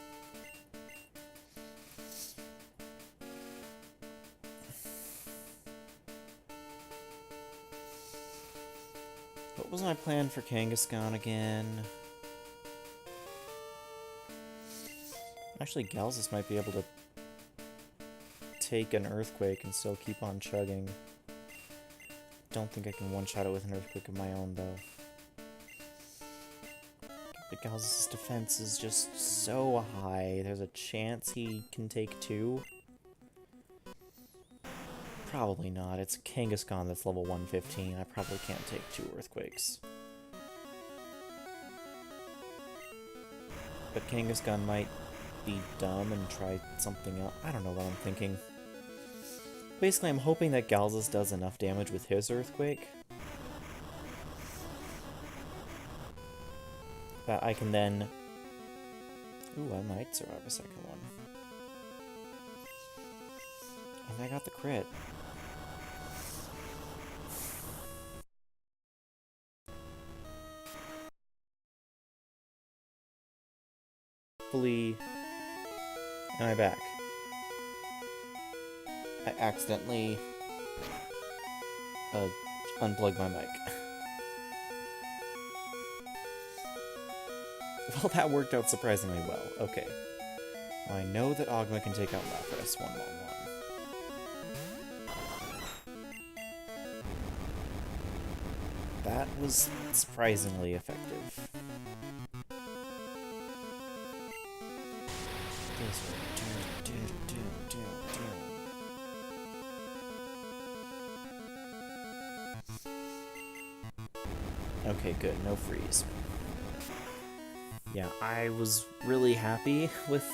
Speaker 1: What was my plan for Kangaskhan again? Actually, Galzes might be able to take an Earthquake and still keep on chugging. Don't think I can one-shot it with an Earthquake of my own, though. But Galzes' defense is just so high. There's a chance he can take 2. Probably not. It's Kangaskhan that's level 115. I probably can't take 2 Earthquakes. But Kangaskhan might be dumb and try something else. I don't know what I'm thinking. Basically, I'm hoping that Galzes does enough damage with his Earthquake that I can then... Ooh, I might survive a second one. And I got the crit. Hopefully... Am I back? I accidentally unplugged my mic. Well, that worked out surprisingly well. Okay. Well, I know that Ogma can take out Lapras 1-on-1. That was surprisingly effective. Okay, good. No freeze. Yeah, I was really happy with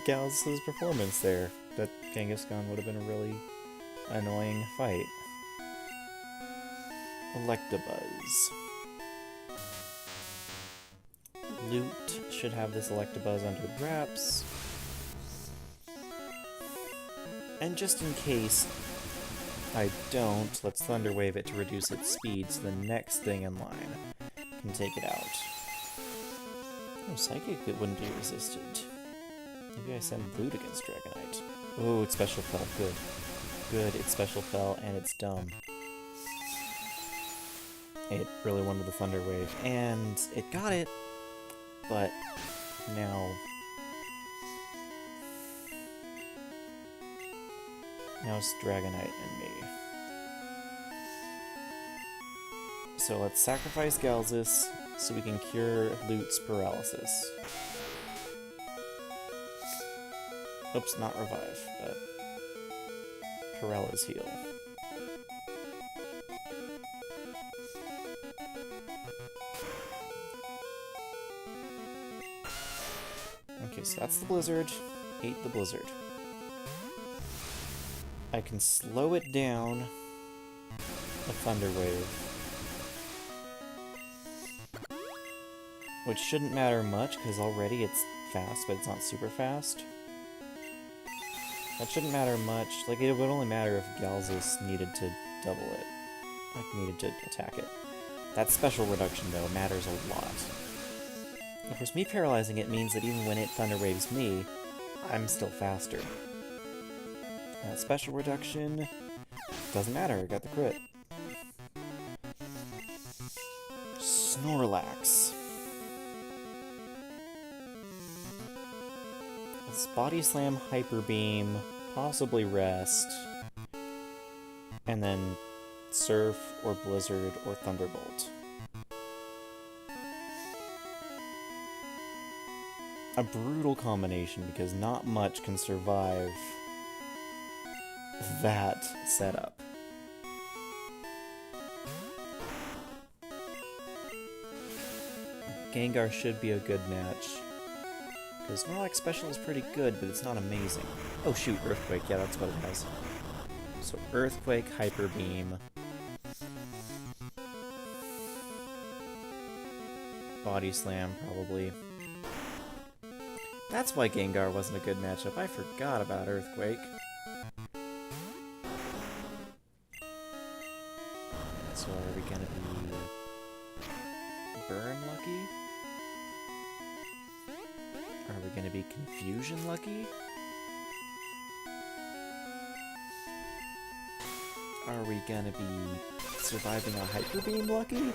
Speaker 1: Galzes' performance there. That Kangaskhan would have been a really annoying fight. Electabuzz. Loot should have this Electabuzz under wraps. And just in case I don't, let's Thunder Wave it to reduce its speed so the next thing in line can take it out. Oh, Psychic that wouldn't be resisted. Maybe I send Loot against Dragonite. Oh, it Special Fell. Good. Good, it Special Fell, and it's dumb. It really wanted the Thunder Wave, and it got it, but now... Now it's Dragonite and me. So let's sacrifice Galzes so we can cure Loot's paralysis. Oops, not revive, but Paralysis heal. Okay, so that's the Blizzard. Ate the Blizzard. I can slow it down a Thunder Wave, which shouldn't matter much because already it's fast, but it's not super fast. That shouldn't matter much. Like, it would only matter if Galzus needed to double it. Like, needed to attack it. That special reduction, though, matters a lot. Of course, me paralyzing it means that even when it Thunder Waves me, I'm still faster. That special reduction doesn't matter, I got the crit. Snorlax. Let's Body Slam, Hyper Beam, possibly Rest, and then Surf, or Blizzard, or Thunderbolt. A brutal combination, because not much can survive that setup. Gengar should be a good match, because Snorlax Special is pretty good, but it's not amazing. Oh shoot, Earthquake, yeah, that's what it has. So Earthquake, Hyper Beam, Body Slam, probably. That's why Gengar wasn't a good matchup. I forgot about Earthquake. So are we gonna be Burn lucky? Are we gonna be Confusion lucky? Are we gonna be surviving a Hyper Beam lucky?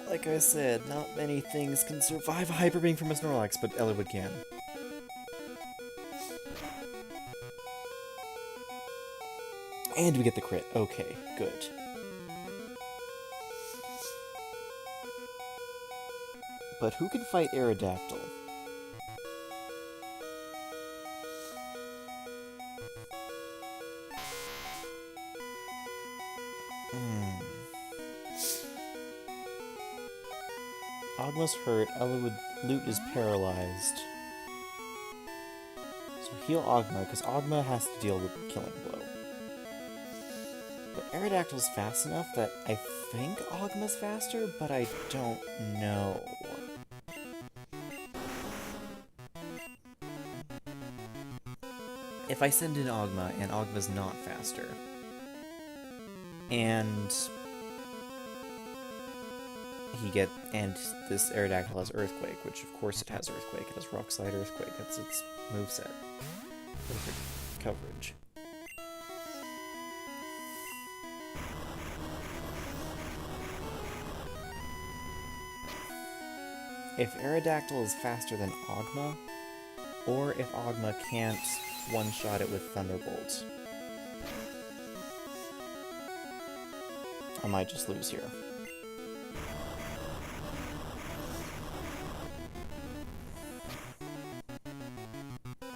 Speaker 1: Like I said, not many things can survive a Hyper Beam from a Snorlax, but Eliwood can. And we get the crit. Okay, good. But who can fight Aerodactyl? Ogma's hurt, Eliwood Lute is paralyzed. So heal Ogma, because Ogma has to deal with Killing Blow. But Aerodactyl's fast enough that I think Ogma's faster, but I don't know. If I send in Ogma, and Ogma's not faster, and and this Aerodactyl has Earthquake, which of course it has Earthquake. It has Rock Slide Earthquake. That's its moveset. Perfect coverage. If Aerodactyl is faster than Ogma, or if Ogma can't one-shot it with Thunderbolt, I might just lose here.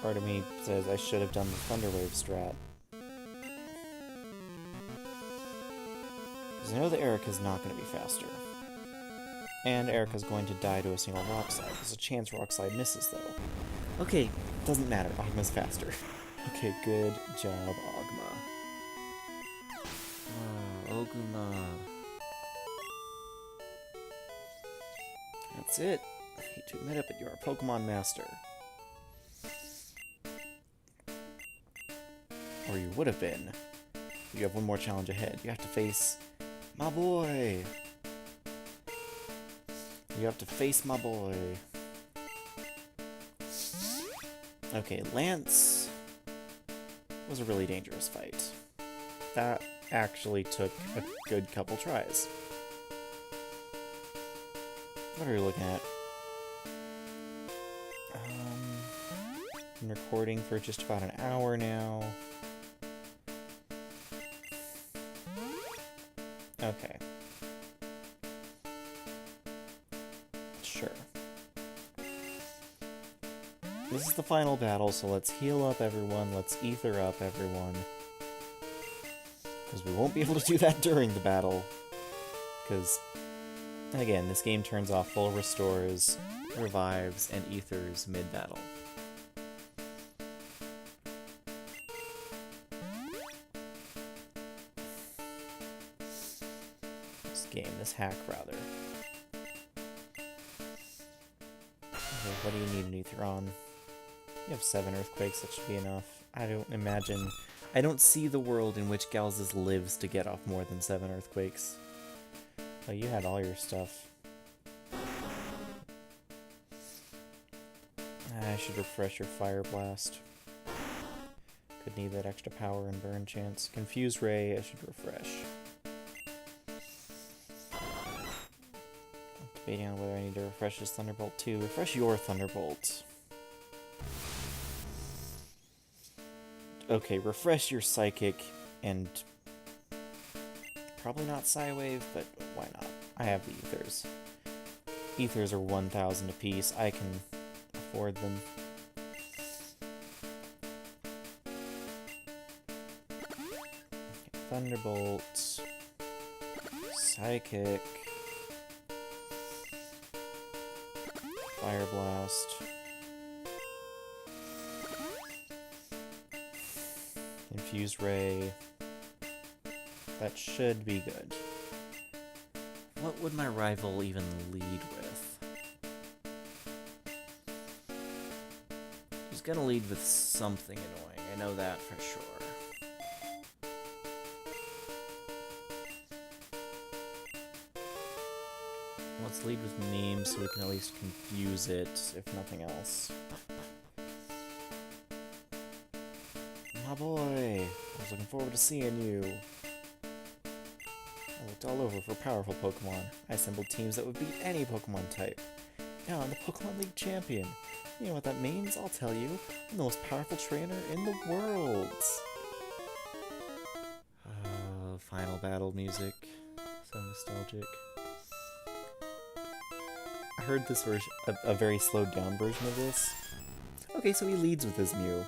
Speaker 1: Part of me says I should have done the Thunder Wave strat. Because I know that Erica's not going to be faster. And Erica's going to die to a single Rock Slide. There's a chance Rock Slide misses, though. Okay, doesn't matter. Ogma's faster. Okay, good job, Ogma. Oguma. That's it. I hate to admit it, but you're a Pokemon Master. Or you would have been. You have one more challenge ahead. You have to face my boy. You have to face my boy. Okay, Lance was a really dangerous fight. That actually took a good couple tries. What are we looking at? Been recording for just about an hour now. Okay. Sure. This is the final battle, so let's heal up everyone, let's ether up everyone. Because we won't be able to do that during the battle. Because, again, this game turns off full restores, revives, and ethers mid-battle. This hack, rather. What do you need an Etheron? You have 7 earthquakes, that should be enough. I don't see the world in which Galzes lives to get off more than 7 earthquakes. Oh, you had all your stuff. I should refresh your Fire Blast. Could need that extra power and burn chance. Confuse Ray, I should refresh. I'm debating on whether I need to refresh this Thunderbolt too. Refresh your Thunderbolt. Okay, refresh your Psychic and... probably not Psywave, but why not? I have the Ethers. Ethers are 1,000 apiece. I can afford them. Thunderbolt, Psychic, Fire Blast, Infuse Ray. That should be good. What would my rival even lead with? He's gonna lead with something annoying, I know that for sure. Let's lead with names so we can at least confuse it, if nothing else. My boy! I was looking forward to seeing you. I looked all over for powerful Pokemon. I assembled teams that would beat any Pokemon type. Now I'm the Pokemon League champion. You know what that means? I'll tell you. I'm the most powerful trainer in the world! Final battle music. So nostalgic. I heard this version, a very slowed down version of this. Okay, so he leads with his Mew.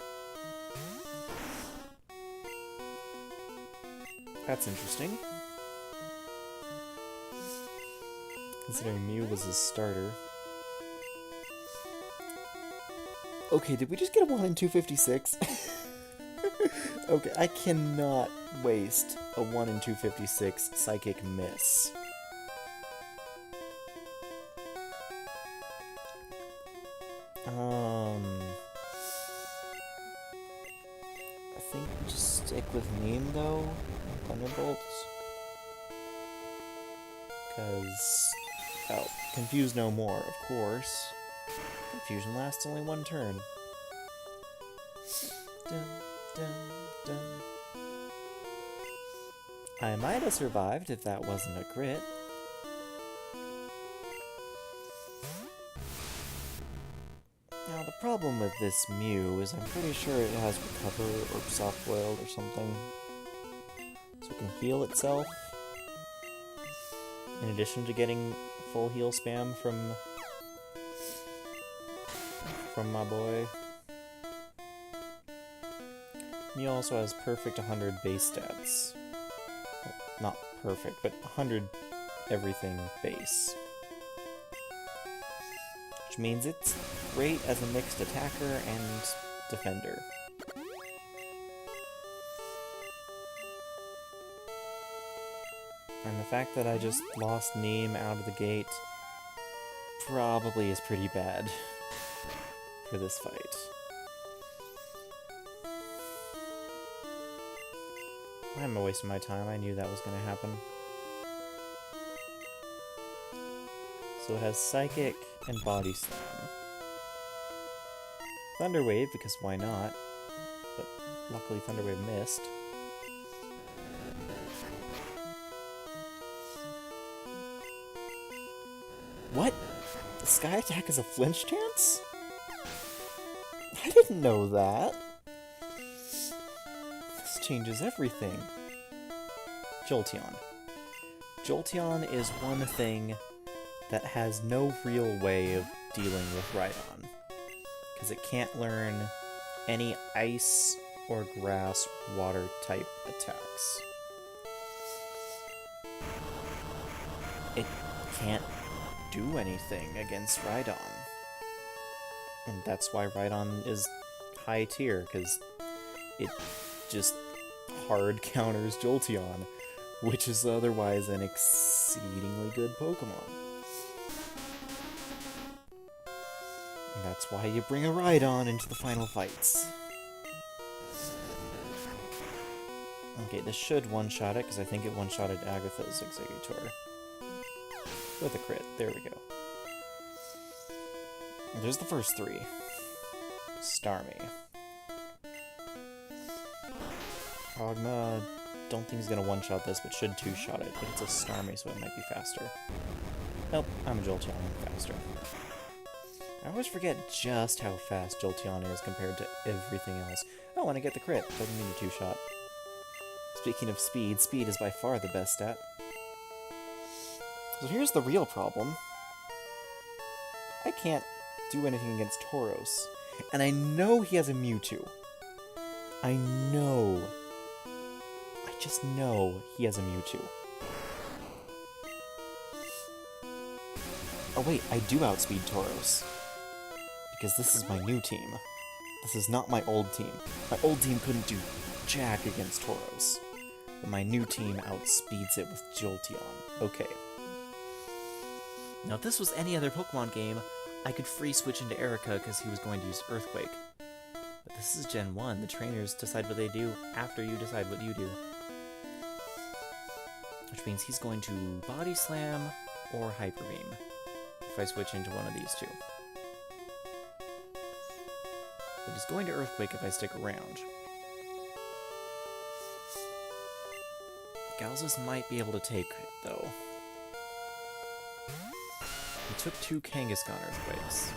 Speaker 1: That's interesting. Considering Mew was his starter. Okay, did we just get a 1 in 256? Okay, I cannot waste a 1 in 256 Psychic Miss. I think we just stick with name though, Thunderbolts. Because, oh, confuse no more, of course. Confusion lasts only 1 turn. Dun, dun, dun. I might have survived if that wasn't a crit. Now the problem with this Mew is I'm pretty sure it has Recover or Soft-Boiled or something. So it can heal itself. In addition to getting full heal spam from my boy. Mew also has perfect 100 base stats. Well, not perfect, but 100 everything base. Which means it's great as a mixed attacker and defender. And the fact that I just lost name out of the gate probably is pretty bad for this fight. Why am I wasting my time? I knew that was going to happen. So it has Psychic and Body Slam. Thunder Wave, because why not? But luckily Thunder Wave missed. What? The Sky Attack is a flinch chance? I didn't know that. This changes everything. Jolteon. Jolteon is one thing that has no real way of dealing with Rhydon. Because it can't learn any ice or grass water type attacks. It can't do anything against Rhydon. And that's why Rhydon is high tier, because it just hard counters Jolteon, which is otherwise an exceedingly good Pokemon. And that's why you bring a Rhydon into the final fights. Okay, this should one-shot it, because I think it one-shotted Agatha's Executor. With a crit. There we go. There's the first three. Starmie. Progma, don't think he's gonna one-shot this, but should two-shot it. But it's a Starmie, so it might be faster. Nope, I'm a Jolteon, I'm faster. I always forget just how fast Jolteon is compared to everything else. Oh, and I get the crit. Doesn't mean a two-shot. Speaking of speed, speed is by far the best stat. So here's the real problem. I can't do anything against Tauros. And I know he has a Mewtwo. I know. I just know he has a Mewtwo. Oh wait, I do outspeed Tauros. Because this is my new team. This is not my old team. My old team couldn't do jack against Tauros. But my new team outspeeds it with Jolteon. Okay. Now if this was any other Pokemon game, I could free switch into Erica because he was going to use Earthquake. But this is Gen 1. The trainers decide what they do after you decide what you do. Which means he's going to Body Slam or Hyper Beam if I switch into one of these two. But he's going to Earthquake if I stick around. Galzus might be able to take it, though. He took 2 Kangaskhan Earthquakes.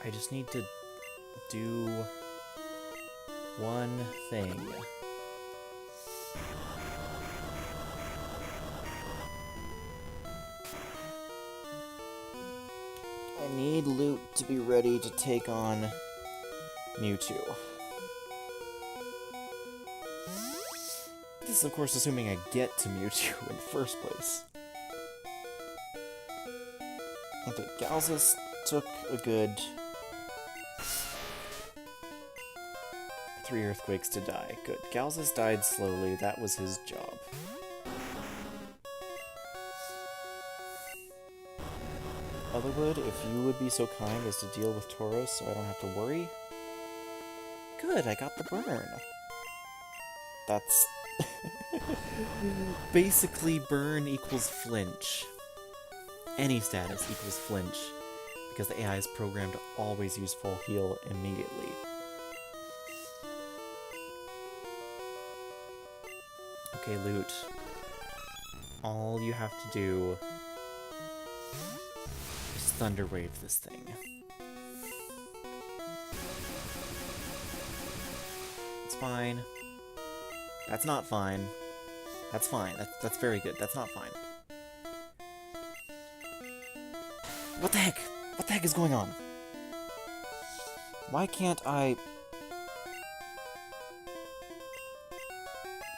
Speaker 1: I just need to do one thing. I need Lute to be ready to take on Mewtwo. This is, of course, assuming I get to Mewtwo in the first place. Okay, Galzus took a good 3 Earthquakes to die. Good. Galzus died slowly. That was his job. Otherwood, if you would be so kind as to deal with Tauros so I don't have to worry. Good, I got the burn. That's... basically burn equals flinch. Any status equals flinch, because the AI is programmed to always use full heal immediately. Okay, Lute. All you have to do is Thunder Wave this thing. It's fine. That's not fine. That's fine. That's very good. That's not fine. What the heck? What the heck is going on? Why can't I...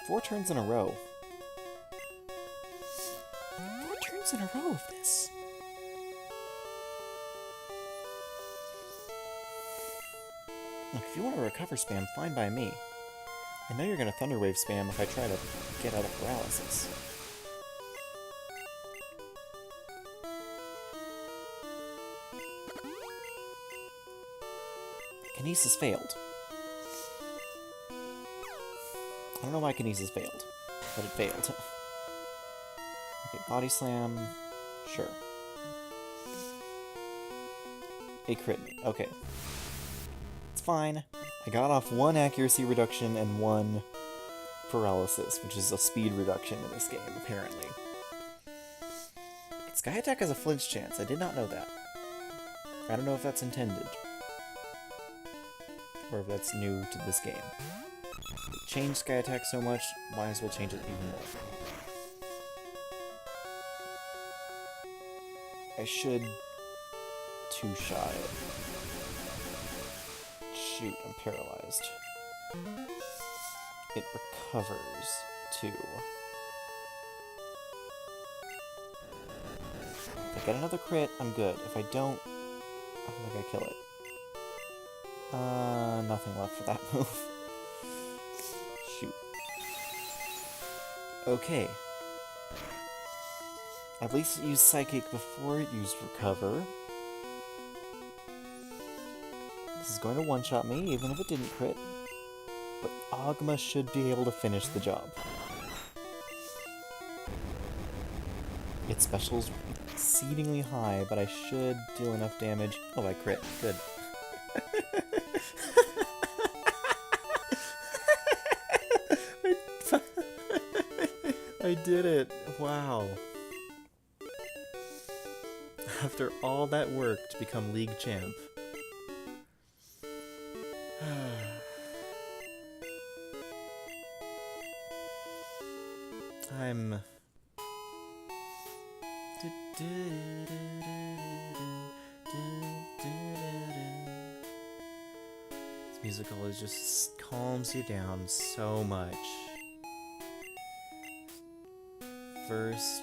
Speaker 1: 4 turns in a row. 4 turns in a row of this. Look, if you want to recover spam, fine by me. I know you're going to Thunder Wave spam if I try to get out of paralysis. Kinesis failed. I don't know why Kinesis failed, but it failed. Okay, Body Slam, sure. A crit. Okay. It's fine. I got off 1 accuracy reduction and 1 paralysis, which is a speed reduction in this game, apparently. Sky Attack has a flinch chance. I did not know that. I don't know if that's intended. Or if that's new to this game. They changed Sky Attack so much, might as well change it even more. I should two-shot it. Shoot, I'm paralyzed. It recovers, too. If I get another crit, I'm good. If I don't, I don't think I kill it. Nothing left for that move. Shoot. Okay. At least it used Psychic before it used Recover. This is going to one-shot me, even if it didn't crit. But Ogma should be able to finish the job. Its special's exceedingly high, but I should deal enough damage. Oh, I crit. Good. I did it. Wow. After all that work to become League Champ. I'm... This musical is just calms you down so much. First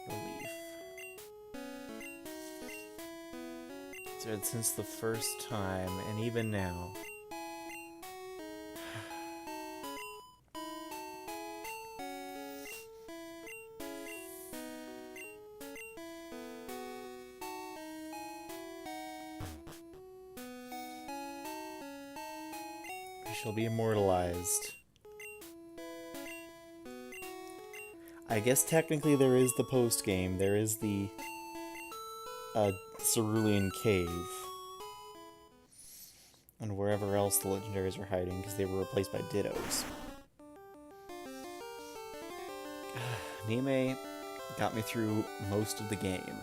Speaker 1: relief. So since the first time, and even now. She'll be immortalized. I guess technically there is the post-game. There is the Cerulean Cave. And wherever else the legendaries are hiding, because they were replaced by Dittos. Mime got me through most of the game,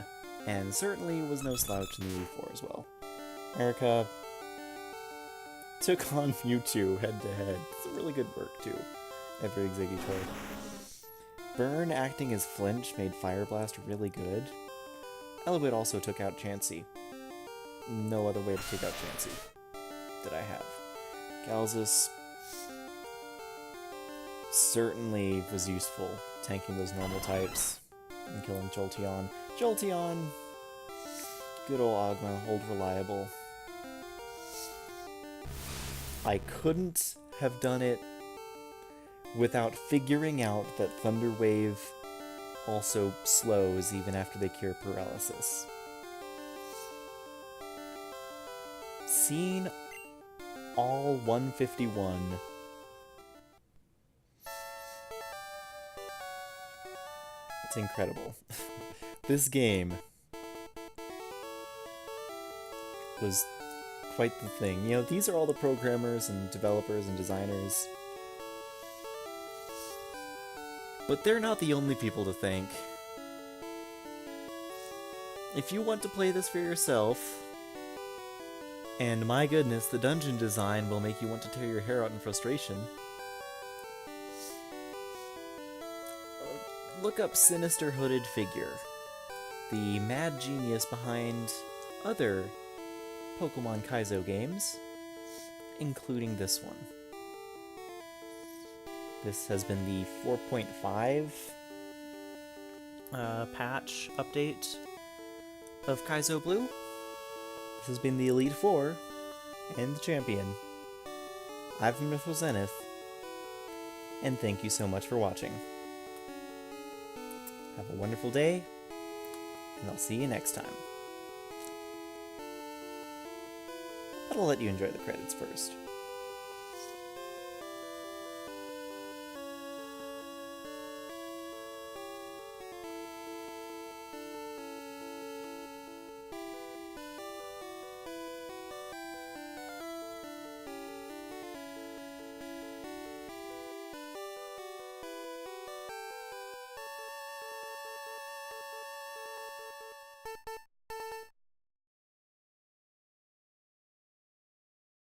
Speaker 1: and certainly was no slouch in the E4 as well. Erica took on Mewtwo head-to-head. It's really good work, too. Every Exeggutor. Burn acting as Flinch made Fire Blast really good. Eloid also took out Chansey. No other way to take out Chansey that I have. Galzus certainly was useful, tanking those normal types and killing Jolteon. Jolteon! Good old Ogma, old reliable. I couldn't have done it without figuring out that Thunder Wave also slows even after they cure paralysis. Seeing all 151 it's incredible. This game was quite the thing. You know, these are all the programmers and developers and designers. But they're not the only people to thank. If you want to play this for yourself, and my goodness, the dungeon design will make you want to tear your hair out in frustration, look up Sinister Hooded Figure, the mad genius behind other Pokemon Kaizo games, including this one. This has been the 4.5 patch update of Kaizo Blue. This has been the Elite Four and the Champion. I've been Mythos Zenith, and thank you so much for watching. Have a wonderful day, and I'll see you next time. But I'll let you enjoy the credits first.